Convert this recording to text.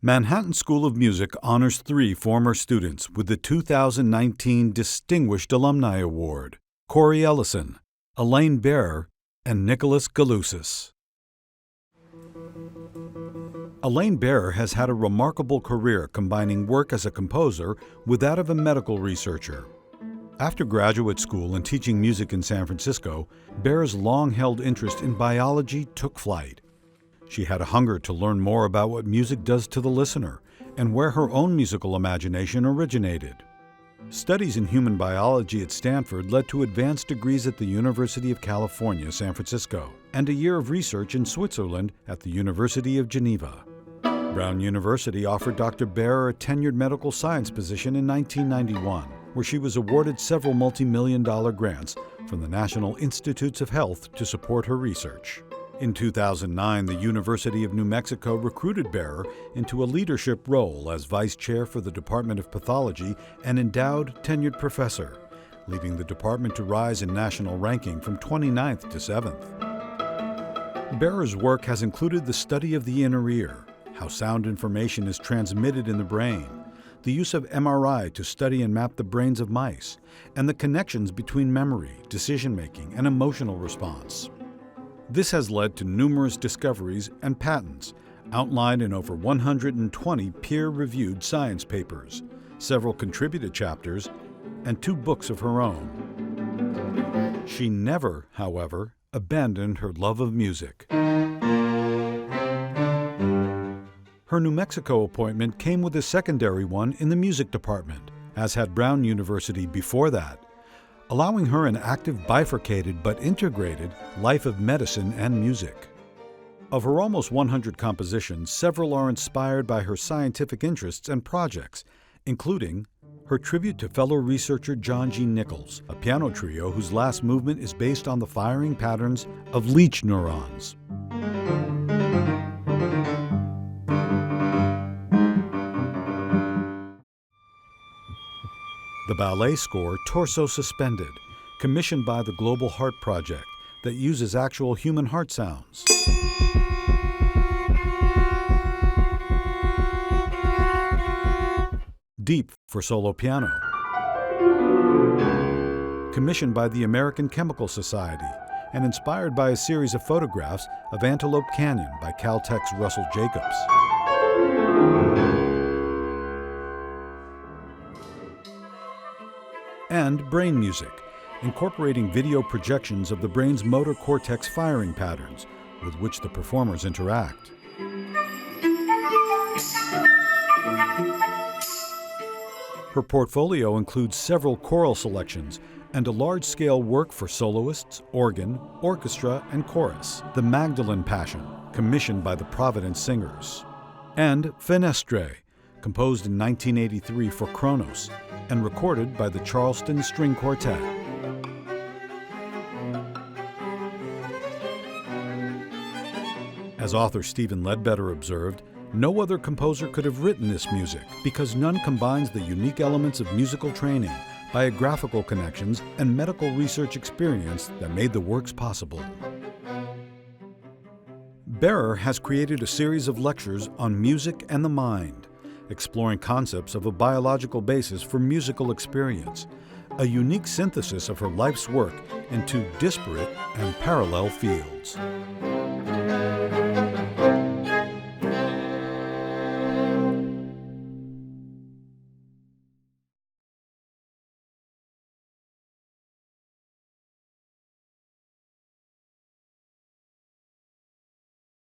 Manhattan School of Music honors 3 former students with the 2019 Distinguished Alumni Award: Corey Ellison, Elaine, and Nicholas Galusis. Elaine has had a remarkable career combining work as a composer with that of a medical researcher. After graduate school and teaching music in San Francisco, Bear's long-held interest in biology took flight. She had a hunger to learn more about what music does to the listener and where her own musical imagination originated. Studies in human biology at Stanford led to advanced degrees at the University of California, San Francisco, and a year of research in Switzerland at the University of Geneva. Brown University offered Dr. Bear a tenured medical science position in 1991, where she was awarded several multi-million-dollar grants from the National Institutes of Health to support her research. In 2009, the University of New Mexico recruited Bear into a leadership role as vice chair for the Department of Pathology and endowed tenured professor, leading the department to rise in national ranking from 29th to 7th. Bear's work has included the study of the inner ear, how sound information is transmitted in the brain, the use of MRI to study and map the brains of mice, and the connections between memory, decision-making, and emotional response. This has led to numerous discoveries and patents, outlined in over 120 peer-reviewed science papers, several contributed chapters, and 2 books of her own. She never, however, abandoned her love of music. Her New Mexico appointment came with a secondary one in the music department, as had Brown University before that, allowing her an active, bifurcated but integrated life of medicine and music. Of her almost 100 compositions, several are inspired by her scientific interests and projects, including her tribute to fellow researcher John G. Nichols, a piano trio whose last movement is based on the firing patterns of leech neurons. The ballet score Torso Suspended, commissioned by the Global Heart Project, that uses actual human heart sounds. Deep for solo piano, commissioned by the American Chemical Society and inspired by a series of photographs of Antelope Canyon by Caltech's Russell Jacobs. And brain music, incorporating video projections of the brain's motor cortex firing patterns with which the performers interact. Her portfolio includes several choral selections and a large-scale work for soloists, organ, orchestra, and chorus, The Magdalene Passion, commissioned by the Providence Singers, and Fenestre, composed in 1983 for Kronos, and recorded by the Charleston String Quartet. As author Stephen Ledbetter observed, no other composer could have written this music because none combines the unique elements of musical training, biographical connections, and medical research experience that made the works possible. Bearer has created a series of lectures on music and the mind, exploring concepts of a biological basis for musical experience, a unique synthesis of her life's work in 2 disparate and parallel fields.